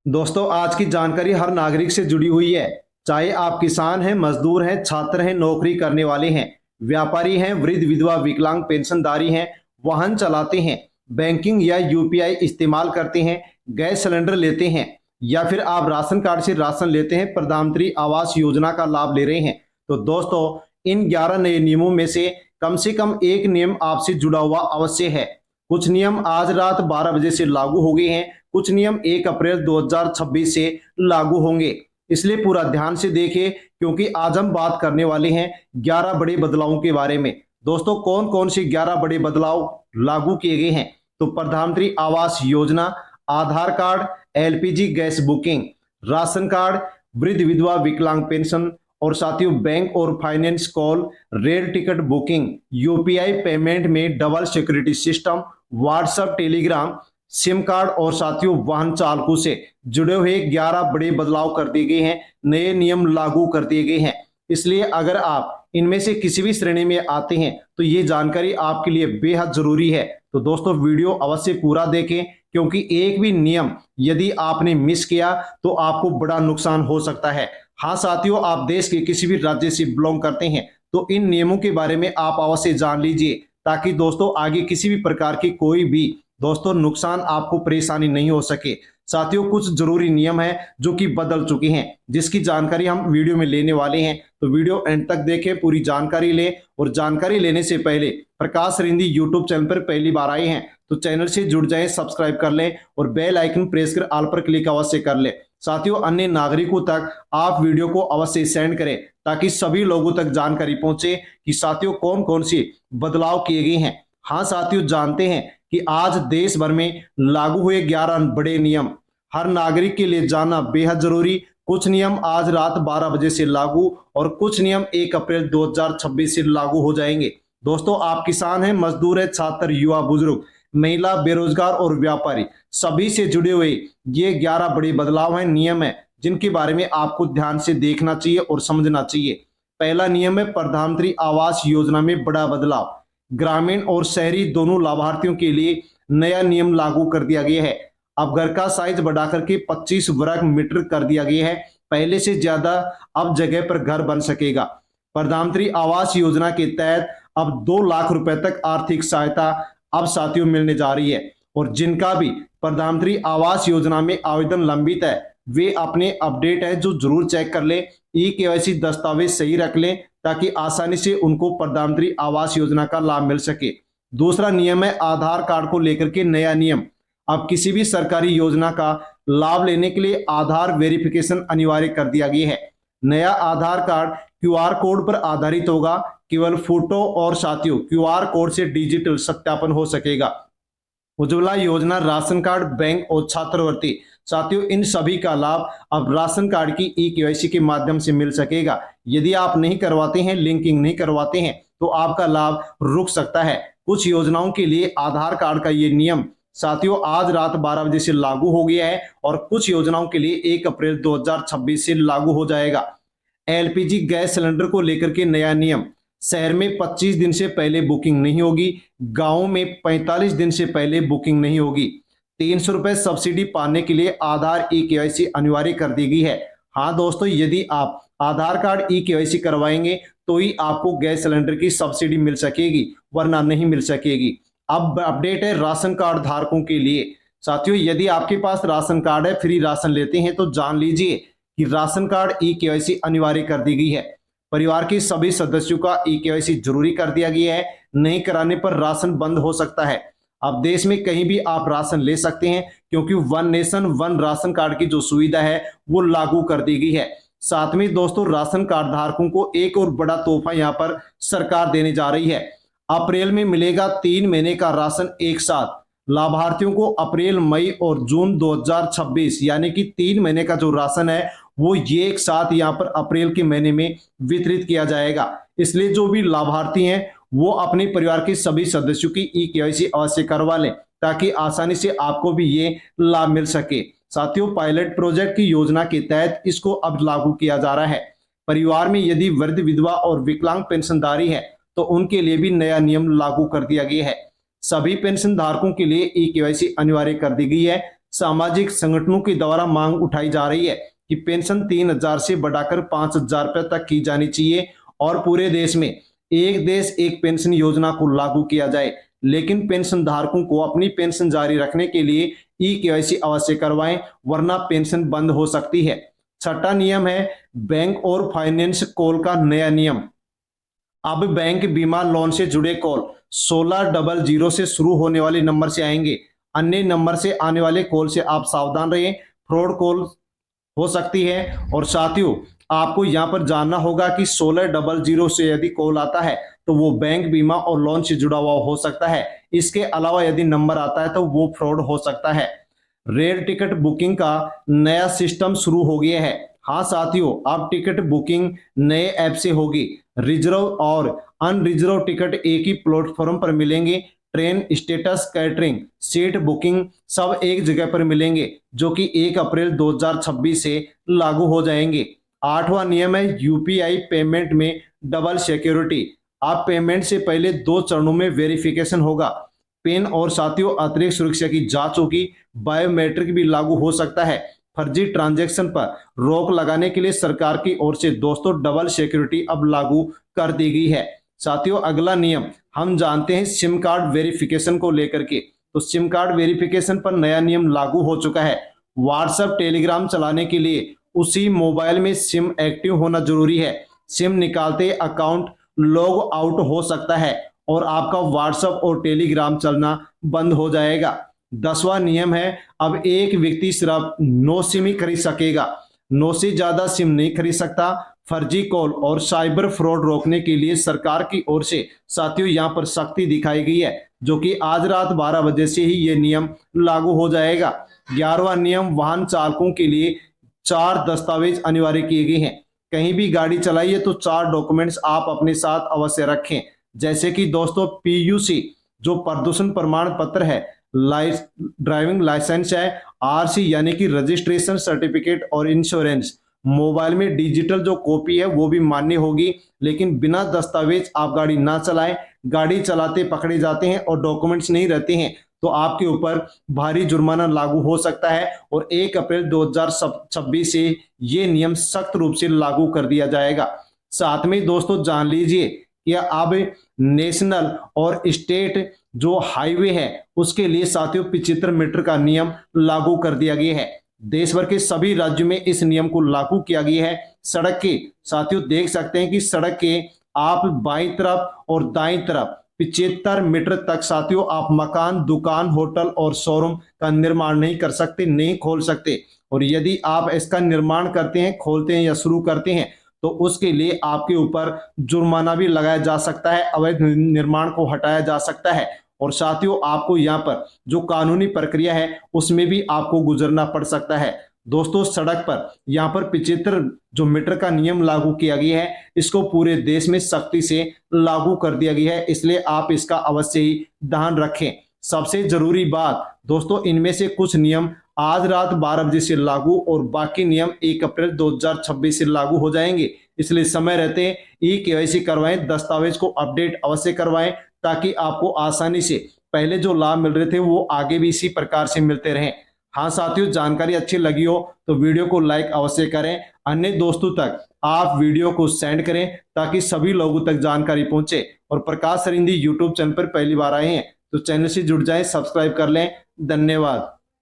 दोस्तों, आज की जानकारी हर नागरिक से जुड़ी हुई है। चाहे आप किसान हैं, मजदूर हैं, छात्र हैं, नौकरी करने वाले हैं, व्यापारी हैं, वृद्ध, विधवा, विकलांग, पेंशनधारी हैं, वाहन चलाते हैं, बैंकिंग या यूपीआई इस्तेमाल करते हैं, गैस सिलेंडर लेते हैं, या फिर आप राशन कार्ड से राशन लेते हैं, प्रधानमंत्री आवास योजना का लाभ ले रहे हैं। तो दोस्तों, इन 11 नए नियमों में से कम एक नियम आपसे जुड़ा हुआ अवश्य है। कुछ नियम आज रात 12 बजे से लागू हो गए हैं, कुछ नियम 1 अप्रैल 2026 से लागू होंगे। इसलिए पूरा ध्यान से देखें, क्योंकि आज हम बात करने वाले हैं 11 बड़े बदलावों के बारे में। दोस्तों, कौन कौन से 11 बड़े बदलाव लागू किए गए हैं? तो प्रधानमंत्री आवास योजना, Aadhaar card, LPG gas booking, ration card, वृद्ध, विधवा, विकलांग पेंशन, और साथियों बैंक और finance call, rail ticket booking, UPI payment में double security system, WhatsApp, Telegram, SIM card, और साथियों वाहन चालकों से जुड़े हुए 11 बड़े बदलाव कर दिए गए हैं, नए नियम लागू कर दिए गए हैं। इसलिए अगर आप इनमें से किसी भी श्रेणी में आते हैं तो ये जानकारी आपके लिए बेहद जरूरी है। तो दोस्तों, वीडियो अवश्य पूरा देखें, क्योंकि एक भी नियम यदि आपने मिस किया तो आपको बड़ा नुकसान हो सकता है। हाँ साथियों, आप देश के किसी भी राज्य से बिलोंग करते हैं तो इन नियमों के बारे में आप अवश्य जान लीजिए, ताकि दोस्तों आगे किसी भी प्रकार की कोई भी दोस्तों नुकसान, आपको परेशानी नहीं हो सके। साथियों, कुछ जरूरी नियम है जो कि बदल चुके हैं, जिसकी जानकारी हम वीडियो में लेने वाले हैं। तो वीडियो एंड तक देखें, पूरी जानकारी लें। और जानकारी लेने से पहले प्रकाश रिंदी यूट्यूब चैनल पर पहली बार आए हैं तो चैनल से जुड़ जाएं, सब्सक्राइब कर लें और बेल आइकन प्रेस कर ऑल पर क्लिक अवश्य कर लें। साथियों, अन्य नागरिकों तक आप वीडियो को अवश्य सेंड करें, ताकि सभी लोगों तक जानकारी पहुंचे कि साथियों कौन कौन से बदलाव किए गए हैं। हाँ साथियों, जानते हैं कि आज देश भर में लागू हुए 11 बड़े नियम हर नागरिक के लिए जानना बेहद जरूरी। कुछ नियम आज रात 12 बजे से लागू और कुछ नियम 1 अप्रैल 2026 से लागू हो जाएंगे। दोस्तों, आप किसान हैं, मजदूर हैं, छात्र, युवा, बुजुर्ग, महिला, बेरोजगार और व्यापारी, सभी से जुड़े हुए ये 11 बड़े बदलाव हैं, नियम है, जिनके बारे में आपको ध्यान से देखना चाहिए और समझना चाहिए। पहला नियम है प्रधानमंत्री आवास योजना में बड़ा बदलाव। ग्रामीण और शहरी दोनों लाभार्थियों के लिए नया नियम लागू कर दिया गया है। अब घर का साइज बढ़ाकर के 25 वर्ग मीटर कर दिया गया है। पहले से ज्यादा अब जगह पर घर बन सकेगा। प्रधानमंत्री आवास योजना के तहत अब 2 लाख रुपए तक आर्थिक सहायता अब साथियों मिलने जा रही है। और जिनका भी प्रधानमंत्री आवास योजना में आवेदन लंबित है, वे अपने अपडेट है जो जरूर चेक कर ले, ई केवाईसी दस्तावेज सही रख लें, ताकि आसानी से उनको प्रधानमंत्री आवास योजना का लाभ मिल सके। दूसरा नियम है आधार कार्ड को लेकर के नया नियम। अब किसी भी सरकारी योजना का लाभ लेने के लिए आधार वेरिफिकेशन अनिवार्य कर दिया गया है। नया आधार कार्ड क्यूआर कोड पर आधारित होगा। केवल फोटो और साथियों क्यूआर कोड से डिजिटल सत्यापन हो सकेगा। उज्ज्वला योजना, राशन कार्ड, बैंक और छात्रवृत्ति, साथियों इन सभी का लाभ अब राशन कार्ड की ई केवाईसी के माध्यम से मिल सकेगा। यदि आप नहीं करवाते हैं, लिंकिंग नहीं करवाते हैं, तो आपका लाभ रुक सकता है। कुछ योजनाओं के लिए आधार कार्ड का ये नियम साथियों आज रात 12 बजे से लागू हो गया है और कुछ योजनाओं के लिए 1 अप्रैल 2026 से लागू हो जाएगा। एलपीजी गैस सिलेंडर को लेकर के नया नियम। शहर में 25 दिन से पहले बुकिंग नहीं होगी, गांव में 45 दिन से पहले बुकिंग नहीं होगी। 300 रुपए सब्सिडी पाने के लिए आधार ई केवाईसी अनिवार्य कर दी गई है। हाँ दोस्तों, यदि आप आधार कार्ड ई केवाईसी करवाएंगे तो ही आपको गैस सिलेंडर की सब्सिडी मिल सकेगी, वरना नहीं मिल सकेगी। अब अपडेट है राशन कार्ड धारकों के लिए। साथियों, यदि आपके पास राशन कार्ड है, फ्री राशन लेते हैं, तो जान लीजिए कि राशन कार्ड ई केवाईसी अनिवार्य कर दी गई है। परिवार के सभी सदस्यों का ई केवाईसी जरूरी कर दिया गया है। नहीं कराने पर राशन बंद हो सकता है। अब देश में कहीं भी आप राशन ले सकते हैं, क्योंकि one nation one ration card की जो सुविधा है वो लागू कर दी गई है। साथ में दोस्तों, राशन कार्ड धारकों को एक और बड़ा तोहफा यहाँ पर सरकार देने जा रही है। अप्रैल में मिलेगा 3 महीने का राशन एक साथ। लाभार्थियों को अप्रैल, मई और जून 2026 यानी कि 3 महीने का जो राशन है वो ये एक साथ यहाँ पर अप्रैल के महीने में वितरित किया जाएगा। इसलिए जो भी लाभार्थी हैं वो अपने परिवार के सभी सदस्यों की ई केवाईसी अवश्य करवा लें, ताकि आसानी से आपको भी ये लाभ मिल सके। साथियों, पायलट प्रोजेक्ट की योजना के तहत इसको अब लागू किया जा रहा है। परिवार में यदि वृद्ध, विधवा और विकलांग पेंशनधारी है तो उनके लिए भी नया नियम लागू कर दिया गया है। सभी पेंशन धारकों के लिए ई केवाईसी अनिवार्य कर दी गई है। सामाजिक संगठनों के द्वारा मांग उठाई जा रही है कि पेंशन 3,000 से बढ़ाकर 5,000 रुपये तक की जानी चाहिए और पूरे देश में एक देश एक पेंशन योजना को लागू किया जाए। लेकिन पेंशन धारकों को अपनी पेंशन जारी रखने के लिए ई-केवाईसी अवश्य करवाएं, वरना पेंशन बंद हो सकती है। छठा नियम है बैंक और फाइनेंस कॉल का नया नियम। अब बैंक, बीमा, लोन से जुड़े कॉल 1600 से शुरू होने वाले नंबर से आएंगे। अन्य नंबर से आने वाले कॉल से आप सावधान रहें, फ्रॉड कॉल हो सकती है। और साथियों, आपको यहाँ पर जानना होगा कि 1600 से यदि कॉल आता है तो वो बैंक, बीमा और लोन से जुड़ा हुआ हो सकता है। इसके अलावा यदि नंबर आता है तो वो फ्रॉड हो सकता है। रेल टिकट बुकिंग का नया सिस्टम शुरू हो गया है। हाँ साथियों, अब टिकट बुकिंग नए ऐप से होगी। रिजर्व और अनरिजर्व टिकट एक ही प्लेटफॉर्म पर मिलेंगे। Train status, catering, seat booking सब एक जगह पर मिलेंगे, जो कि 1 अप्रैल 2026 से लागू हो जाएंगे। आठवां नियम है यूपीआई पेमेंट में डबल सिक्योरिटी। आप पेमेंट से पहले 2 चरणों में वेरिफिकेशन होगा। पिन और साथियों, अतिरिक्त सुरक्षा की जांच होगी। बायोमेट्रिक भी लागू हो सकता है। फर्जी ट्रांजैक्शन पर रोक लगाने के लिए सरकार की ओर से दोस्तों डबल सिक्योरिटी अब लागू कर दी गई है। साथियों, अगला नियम हम जानते हैं सिम कार्ड वेरिफिकेशन को लेकर के। तो सिम कार्ड वेरिफिकेशन पर नया नियम लागू हो चुका है। व्हाट्सएप, टेलीग्राम चलाने के लिए उसी मोबाइल में सिम एक्टिव होना जरूरी है। सिम निकालते अकाउंट लॉग आउट हो सकता है और आपका व्हाट्सएप और टेलीग्राम चलना बंद हो जाएगा। 10वां नियम है अब एक व्यक्ति सिर्फ 9 सिम ही खरीद सकेगा, 9 से ज्यादा सिम नहीं खरीद सकता। फर्जी कॉल और साइबर फ्रॉड रोकने के लिए सरकार की ओर से साथियों यहाँ पर सख्ती दिखाई गई है, जो कि आज रात 12 बजे से ही ये नियम लागू हो जाएगा। 11वां नियम वाहन चालकों के लिए 4 दस्तावेज अनिवार्य किए गए हैं। कहीं भी गाड़ी चलाइए तो 4 डॉक्यूमेंट्स आप अपने साथ अवश्य रखें, जैसे कि दोस्तों पीयूसी जो प्रदूषण प्रमाण पत्र है, ड्राइविंग लाइसेंस है, आरसी यानी कि रजिस्ट्रेशन सर्टिफिकेट और इंश्योरेंस। मोबाइल में डिजिटल जो कॉपी है वो भी मान्य होगी, लेकिन बिना दस्तावेज आप गाड़ी ना चलाएं। गाड़ी चलाते पकड़े जाते हैं और डॉक्यूमेंट्स नहीं रहते हैं तो आपके ऊपर भारी जुर्माना लागू हो सकता है और 1 अप्रैल 2026 से ये नियम सख्त रूप से लागू कर दिया जाएगा। साथ में दोस्तों जान लीजिए कि अब नेशनल और स्टेट जो हाईवे है उसके लिए साथियों 75 मीटर का नियम लागू कर दिया गया है। देश भर के सभी राज्यों में इस नियम को लागू किया गया है। सड़क के साथियों देख सकते हैं कि सड़क के आप बाईं तरफ और दाईं तरफ 75 मीटर तक साथियों आप मकान, दुकान, होटल और शोरूम का निर्माण नहीं कर सकते, नहीं खोल सकते। और यदि आप इसका निर्माण करते हैं, खोलते हैं या शुरू करते हैं तो उसके लिए आपके ऊपर जुर्माना भी लगाया जा सकता है, अवैध निर्माण को हटाया जा सकता है। और साथियों आपको यहाँ पर जो कानूनी प्रक्रिया है उसमें भी आपको गुजरना पड़ सकता है। दोस्तों सड़क पर यहाँ पर 75 जो मीटर का नियम लागू किया गया है, इसको पूरे देश में सख्ती से लागू कर दिया गया है, इसलिए आप इसका अवश्य ही ध्यान रखें। सबसे जरूरी बात दोस्तों, इनमें से कुछ नियम आज रात 12 बजे से लागू और बाकी नियम 1 अप्रैल 2026 से लागू हो जाएंगे। इसलिए समय रहते ई-केवाईसी करवाएं, दस्तावेज को अपडेट अवश्य करवाएं, ताकि आपको आसानी से पहले जो लाभ मिल रहे थे वो आगे भी इसी प्रकार से मिलते रहें। हाँ साथियों, जानकारी अच्छी लगी हो तो वीडियो को लाइक अवश्य करें। अन्य दोस्तों तक आप वीडियो को सेंड करें ताकि सभी लोगों तक जानकारी पहुंचे। और प्रकाश सरिंधी यूट्यूब चैनल पर पहली बार आए हैं तो चैनल से जुड़ जाएं, सब्सक्राइब कर लें। धन्यवाद।